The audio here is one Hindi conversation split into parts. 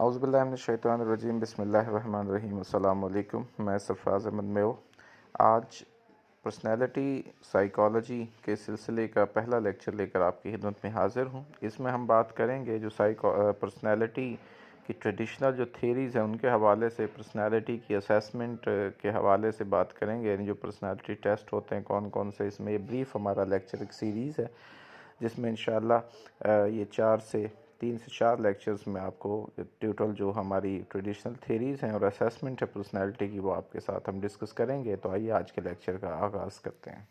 औज़ुबिल्लाहिमिनश्शैतानिर्रजीम बिस्मिल्लाहिर्रहमानिर्रहीम अस्सलामु अलैकुम। मैं सरफराज अहमद मेव आज पर्सनैलिटी साइकोलॉजी के सिलसिले का पहला लेक्चर लेकर आपकी खिदमत में हाज़िर हूँ। इसमें हम बात करेंगे जो पर्सनैलिटी की ट्रेडिशनल जो थेरीज़ हैं उनके हवाले से, पर्सनैलिटी की असेसमेंट के हवाले से बात करेंगे, यानी जो पर्सनैलिटी टेस्ट होते हैं कौन कौन से। इसमें ये ब्रीफ हमारा लेक्चर एक सीरीज़ है जिसमें इंशाअल्लाह ये 3 से 4 लेक्चर्स में आपको टोटल जो हमारी ट्रेडिशनल थेरीज़ हैं और असेसमेंट है पर्सनैलिटी की वो आपके साथ हम डिस्कस करेंगे। तो आइए आज के लेक्चर का आगाज़ करते हैं।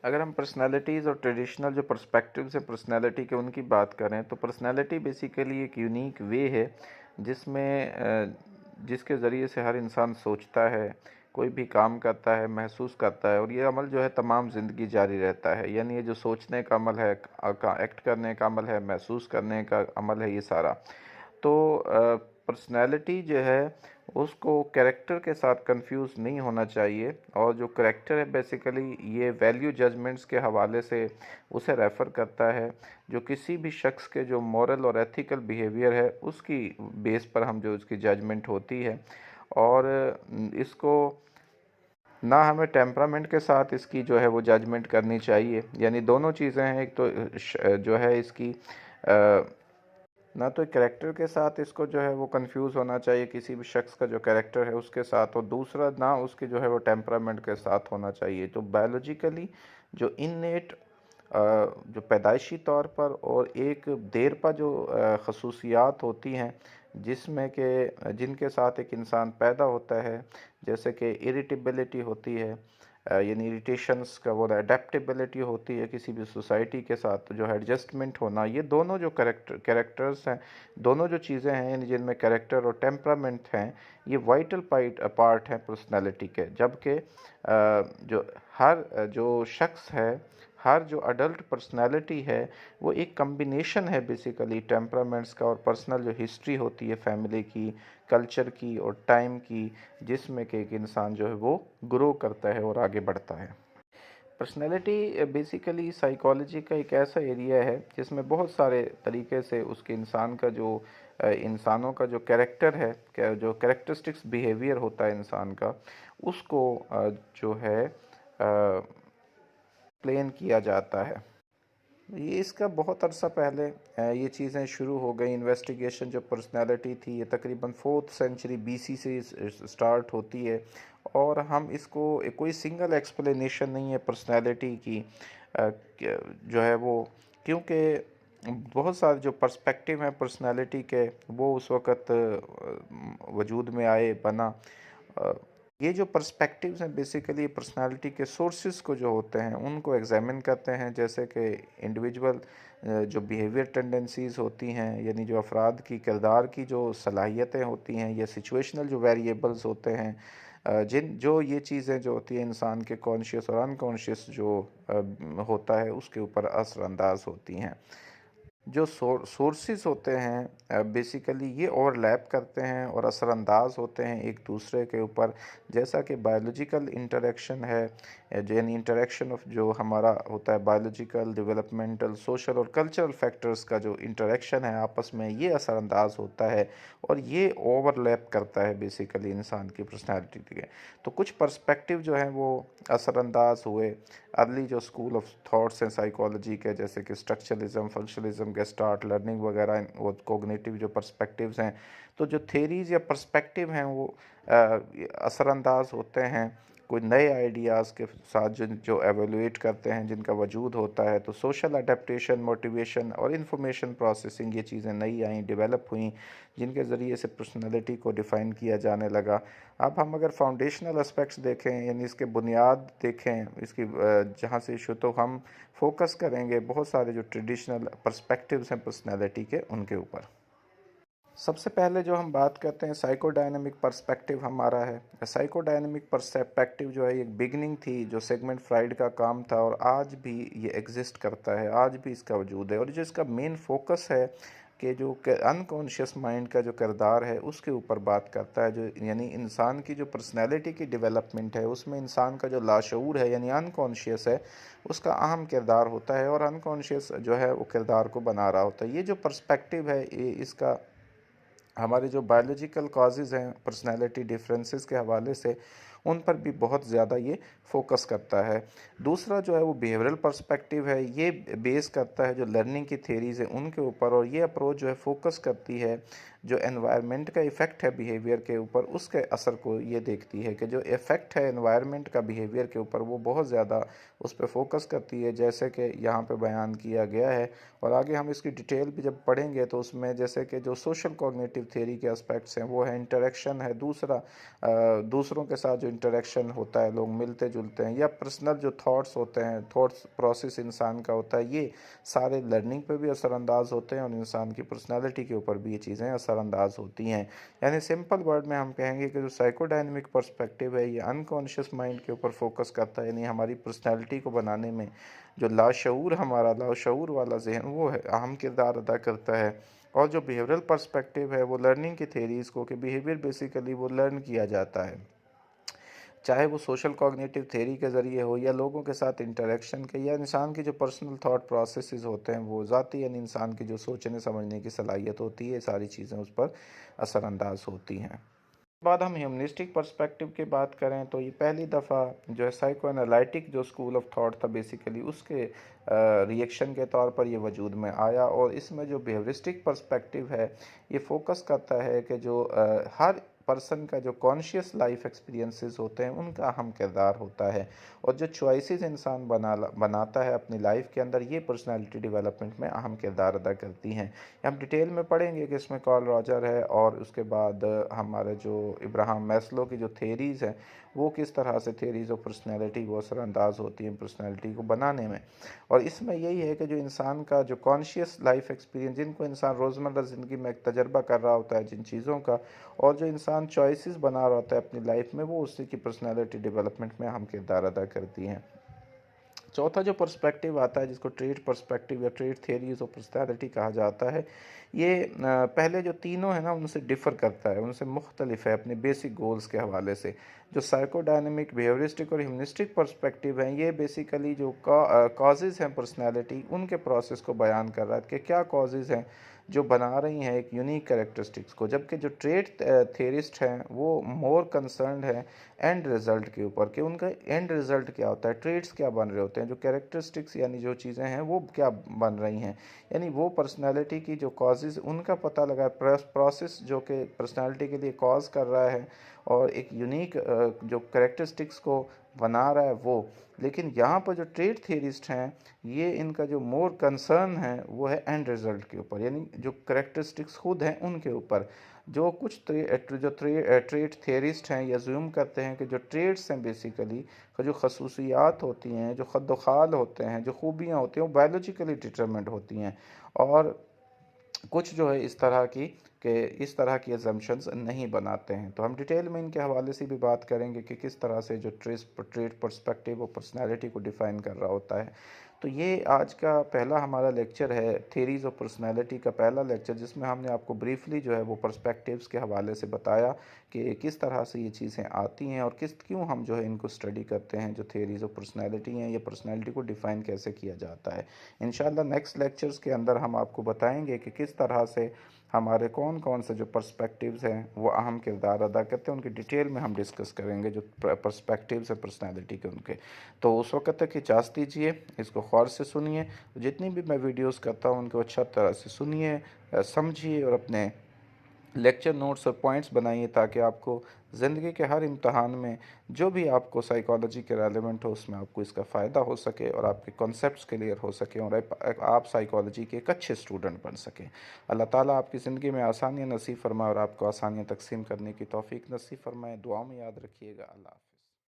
अगर हम पर्सनैलिटीज़ और ट्रेडिशनल जो पर्सपेक्टिव्स हैं पर्सनैलिटी के उनकी बात करें तो पर्सनैलिटी बेसिकली एक यूनिक वे है जिसके ज़रिए से हर इंसान सोचता है, कोई भी काम करता है, महसूस करता है, और ये अमल जो है तमाम ज़िंदगी जारी रहता है। यानी ये जो सोचने का अमल है, एक्ट करने का अमल है, महसूस करने का अमल है, ये सारा। तो पर्सनैलिटी जो है उसको कैरेक्टर के साथ कंफ्यूज नहीं होना चाहिए, और जो कैरेक्टर है बेसिकली ये वैल्यू जजमेंट्स के हवाले से उसे रेफ़र करता है, जो किसी भी शख्स के जो मॉरल और एथिकल बिहेवियर है उसकी बेस पर हम जो उसकी जजमेंट होती है। और इसको ना हमें टेम्परामेंट के साथ इसकी जो है वो जजमेंट करनी चाहिए, यानी दोनों चीज़ें हैं। एक तो जो है इसकी ना तो कैरेक्टर के साथ इसको जो है वो कंफ्यूज होना चाहिए, किसी भी शख्स का जो कैरेक्टर है उसके साथ, और दूसरा ना उसके जो है वो टेम्परामेंट के साथ होना चाहिए। तो बायोलॉजिकली जो इननेट जो पैदाइशी तौर पर और एक देर पर जो खसूसियात होती हैं जिनके साथ एक इंसान पैदा होता है, जैसे कि इरिटेबिलिटी होती है, यानी इरिटेशंस का वो अडेप्टेबिलिटी होती है किसी भी सोसाइटी के साथ, जो एडजस्टमेंट होना, ये दोनों जो कैरेक्टर्स हैं, दोनों जो चीज़ें हैं यानी जिनमें कैरेक्टर और टेम्परामेंट हैं, ये वाइटल पार्ट हैं पर्सनैलिटी के। जबकि जो हर जो शख्स है, हर जो अडल्ट पर्सनैलिटी है वो एक कम्बिनेशन है बेसिकली टेम्परामेंट्स का और पर्सनल जो हिस्ट्री होती है फैमिली की, कल्चर की और टाइम की, जिसमें कि एक इंसान जो है वो ग्रो करता है और आगे बढ़ता है। पर्सनैलिटी बेसिकली साइकोलॉजी का एक ऐसा एरिया है जिसमें बहुत सारे तरीके से उसके इंसानों का जो कैरेक्टर है, जो कैरेक्टरिस्टिक्स बिहेवियर होता है इंसान का, उसको जो है प्लेन किया जाता है। ये इसका बहुत अरसा पहले ये चीज़ें शुरू हो गई। इन्वेस्टिगेशन जो पर्सनैलिटी थी ये तकरीबन 4th सेंचुरी BC से स्टार्ट होती है, और हम इसको कोई सिंगल एक्सप्लेनेशन नहीं है पर्सनैलिटी की जो है वो, क्योंकि बहुत सारे जो पर्सपेक्टिव हैं पर्सनैलिटी के वो उस वक़्त वजूद में आए, बना। अ, ये जो पर्सपेक्टिव्स हैं बेसिकली पर्सनालिटी के सोर्सेज को जो होते हैं उनको एग्जामिन करते हैं, जैसे कि इंडिविजुअल जो बिहेवियर टेंडेंसीज़ होती हैं, यानी जो अफराद की किरदार की जो सलाहियतें होती हैं, या सिचुएशनल जो वेरिएबल्स होते हैं, जो ये चीज़ें जो होती हैं इंसान के कॉन्शियस और अनकॉन्शियस जो होता है उसके ऊपर असरअंदाज होती हैं। जो सोर्सेज होते हैं बेसिकली ये ओवरलैप करते हैं और असरअंदाज होते हैं एक दूसरे के ऊपर, जैसा कि बायोलॉजिकल इंटरेक्शन है, यानी इंटरेक्शन ऑफ जो हमारा होता है बायोलॉजिकल, डेवलपमेंटल, सोशल और कल्चरल फैक्टर्स का जो इंटरेक्शन है आपस में, ये असरअंदाज होता है और ये ओवरलैप करता है बेसिकली इंसान की पर्सनैलिटी के। तो कुछ पर्सपेक्टिव जो हैं वो असरअंदाज हुए अर्ली जो स्कूल ऑफ थॉट्स हैं साइकोलॉजी के, जैसे कि स्ट्रक्चरलिज्म, फंक्शनलिज्म, गेस्टार्ट लर्निंग वगैरह, वो कोग्निटिव जो पर्सपेक्टिव्स हैं। तो जो थेरीज़ या पर्सपेक्टिव हैं वो असरअंदाज होते हैं कोई नए आइडियाज़ के साथ जो एवेलुएट करते हैं, जिनका वजूद होता है। तो सोशल अडेप्टेशन, मोटिवेशन और इंफॉर्मेशन प्रोसेसिंग, ये चीज़ें नई आई, डेवलप हुई, जिनके ज़रिए से पर्सनैलिटी को डिफ़ाइन किया जाने लगा। अब हम अगर फाउंडेशनल एस्पेक्ट्स देखें, यानी इसके बुनियाद देखें, इसकी जहाँ से इशू, तो हम फोकस करेंगे बहुत सारे जो ट्रेडिशनल पर्सपेक्टिव्स हैं पर्सनैलिटी के, उनके ऊपर। सबसे पहले जो हम बात करते हैं साइकोडायनेमिक पर्सपेक्टिव हमारा है। साइकोडायनेमिक पर्सपेक्टिव जो है एक बिगनिंग थी जो सेगमेंट फ्राइड का काम था, और आज भी ये एग्जिस्ट करता है, आज भी इसका वजूद है। और जो इसका मेन फोकस है कि जो अनकॉन्शियस माइंड का जो किरदार है उसके ऊपर बात करता है, जो यानी इंसान की जो पर्सनैलिटी की डेवलपमेंट है उसमें इंसान का जो लाशऊर है यानी अनकॉन्शियस है, उसका अहम किरदार होता है, और अनकॉन्शियस जो है वो किरदार को बना रहा होता है। ये जो पर्सपेक्टिव है ये इसका हमारे जो बायोलॉजिकल कॉजेज़ हैं पर्सनैलिटी डिफरेंसेस के हवाले से, उन पर भी बहुत ज़्यादा ये फोकस करता है। दूसरा जो है वो बिहेवियरल पर्सपेक्टिव है, ये बेस करता है जो लर्निंग की थेरीज़ हैं उनके ऊपर, और ये अप्रोच जो है फोकस करती है जो एनवायरनमेंट का इफ़ेक्ट है बिहेवियर के ऊपर, उसके असर को ये देखती है कि जो इफ़ेक्ट है एनवायरनमेंट का बिहेवियर के ऊपर वो बहुत ज़्यादा उस पर फोकस करती है, जैसे कि यहाँ पे बयान किया गया है। और आगे हम इसकी डिटेल भी जब पढ़ेंगे तो उसमें जैसे कि जो सोशल कॉग्निटिव थ्योरी के एस्पेक्ट्स हैं वो है इंटरेक्शन है, दूसरा दूसरों के साथ जो इंटरेक्शन होता है, लोग मिलते जुलते हैं, या पर्सनल जो थॉट्स होते हैं, थॉट्स प्रोसेस इंसान का होता है, ये सारे लर्निंग पे भी असरअंदाज होते हैं और इंसान की पर्सनालिटी के ऊपर भी ये चीज़ें असरअंदाज होती हैं। यानी सिंपल वर्ड में हम कहेंगे कि जो साइकोडायनेमिक पर्सपेक्टिव है ये अनकॉन्शियस माइंड के ऊपर फोकस करता है, यानी हमारी पर्सनैलिटी को बनाने में जो लाशऊर हमारा लाशऊर वाला जहन वो है अहम किरदार अदा करता है। और जो बिहेवियरल पर्सपेक्टिव है वो लर्निंग की थेरीज़ को, कि बिहेवियर बेसिकली वो लर्न किया जाता है, चाहे वो सोशल कॉग्निटिव थ्योरी के ज़रिए हो या लोगों के साथ इंटरेक्शन के, या इंसान की जो पर्सनल थॉट प्रोसेसेस होते हैं वो ज़ाती, यानी इंसान की जो सोचने समझने की सलाहियत होती है, ये सारी चीज़ें उस पर असरअंदाज होती हैं। बाद हम ह्यूमनिस्टिक पर्सपेक्टिव की बात करें तो ये पहली दफ़ा जो है साइको एनालिटिक जो स्कूल ऑफ थॉट था बेसिकली उसके रिएक्शन के तौर पर ये वजूद में आया, और इसमें जो बिहेवियरिस्टिक पर्सपेक्टिव है ये फोकस करता है कि जो हर पर्सन का जो कॉन्शियस लाइफ एक्सपीरियंसेस होते हैं उनका अहम किरदार होता है, और जो चॉइसेस इंसान बनाता है अपनी लाइफ के अंदर, ये पर्सनालिटी डेवलपमेंट में अहम किरदार अदा करती हैं। हम डिटेल में पढ़ेंगे कि इसमें कार्ल रॉजर है, और उसके बाद हमारे जो इब्राहम मैस्लो की जो थेरीज़ हैं वो किस तरह से थेरीज़ ऑफ पर्सनैलिटी वो असरअंदाज होती हैं पर्सनैलिटी को बनाने में। और इसमें यही है कि जो इंसान का जो कॉन्शियस लाइफ एक्सपीरियंस, जिनको इंसान रोज़मर्रा ज़िंदगी में एक तजर्बा कर रहा होता है जिन चीज़ों का, और जो इंसान चॉइसेस बना रहा होता है अपनी लाइफ में, वो उसकी पर्सनैलिटी डेवलपमेंट में अहम किरदार अदा करती हैं। चौथा जो पर्सपेक्टिव आता है जिसको ट्रेड पर्सपेक्टिव या ट्रेड थियरीज ऑफ पर्सनैलिटी कहा जाता है, ये पहले जो तीनों है ना उनसे डिफ़र करता है, उनसे मुख्तलिफ है अपने बेसिक गोल्स के हवाले से। जो साइकोडायनेमिक, बिहेवियरिस्टिक और ह्यूमनिस्टिक पर्सपेक्टिव हैं ये बेसिकली जो कॉजेज़ हैं पर्सनैलिटी उनके प्रोसेस को बयान कर रहा है कि क्या कॉजेज़ हैं जो बना रही हैं एक यूनिक कैरेक्टरिस्टिक्स को, जबकि जो ट्रेड थियरिस्ट हैं वो मोर कंसर्न्ड है एंड रिज़ल्ट के ऊपर, कि उनका एंड रिज़ल्ट क्या होता है, ट्रेड्स क्या बन रहे होते हैं, जो कैरेक्टरिस्टिक्स यानी जो चीज़ें हैं वो क्या बन रही हैं, यानी वो पर्सनालिटी की जो कॉजेज़ उनका पता लगा, प्रोसेस जो कि पर्सनालिटी के लिए कॉज कर रहा है और एक यूनिक जो कैरेक्टरिस्टिक्स को बना रहा है वो। लेकिन यहाँ पर जो ट्रेड थियरिस्ट हैं ये इनका जो मोर कंसर्न है वो है एंड रिज़ल्ट के ऊपर, यानी जो कैरेक्टरिस्टिक्स खुद हैं उनके ऊपर। जो कुछ ट्रेड थियरिस्ट हैं ये अज्यूम करते हैं कि जो ट्रेड्स हैं बेसिकली जो खसूसियात होती हैं, जो खद ख़ाल होते हैं, जो खूबियाँ होती हैं वो बायोलॉजिकली डिटरमेंट होती हैं, और कुछ जो है इस तरह की कि इस तरह की अजम्पशंस नहीं बनाते हैं। तो हम डिटेल में इनके हवाले से भी बात करेंगे कि किस तरह से जो ट्रेड पर्सपेक्टिव और पर्सनालिटी को डिफ़ाइन कर रहा होता है। तो ये आज का पहला हमारा लेक्चर है, थेरीज़ ऑफ पर्सनालिटी का पहला लेक्चर, जिसमें हमने आपको ब्रीफली जो है वो पर्सपेक्टिव्स के हवाले से बताया कि किस तरह से ये चीज़ें आती हैं और क्यों हम जो है इनको स्टडी करते हैं। जो थेरीज़ ऑफ पर्सनालिटी हैं ये पर्सनालिटी को डिफ़ाइन कैसे किया जाता है। इंशाल्लाह नेक्स्ट लेक्चर्स के अंदर हम आपको बताएंगे कि किस तरह से हमारे कौन कौन से जो पर्सपेक्टिव्स हैं वो अहम किरदार अदा करते हैं, उनकी डिटेल में हम डिस्कस करेंगे जो पर्सपेक्टिव्स हैं पर्सनालिटी के उनके। तो उस वक्त तक इजाज़त दीजिए, इसको गौर से सुनिए, जितनी भी मैं वीडियोस करता हूँ उनको अच्छा तरह से सुनिए, समझिए और अपने लेक्चर नोट्स और पॉइंट्स बनाइए ताकि आपको ज़िंदगी के हर इम्तहान में जो भी आपको साइकोलॉजी के रेलेवेंट हो उसमें आपको इसका फ़ायदा हो सके और आपके कॉन्सेप्ट्स क्लियर हो सके और आप साइकोलॉजी के एक अच्छे स्टूडेंट बन सकें। अल्लाह ताला आपकी ज़िंदगी में आसानियाँ नसीब फरमाए और आपको आसानियाँ तकसीम करने की तौफीक नसीब फरमाए। दुआ में याद रखिएगा। अल्लाह।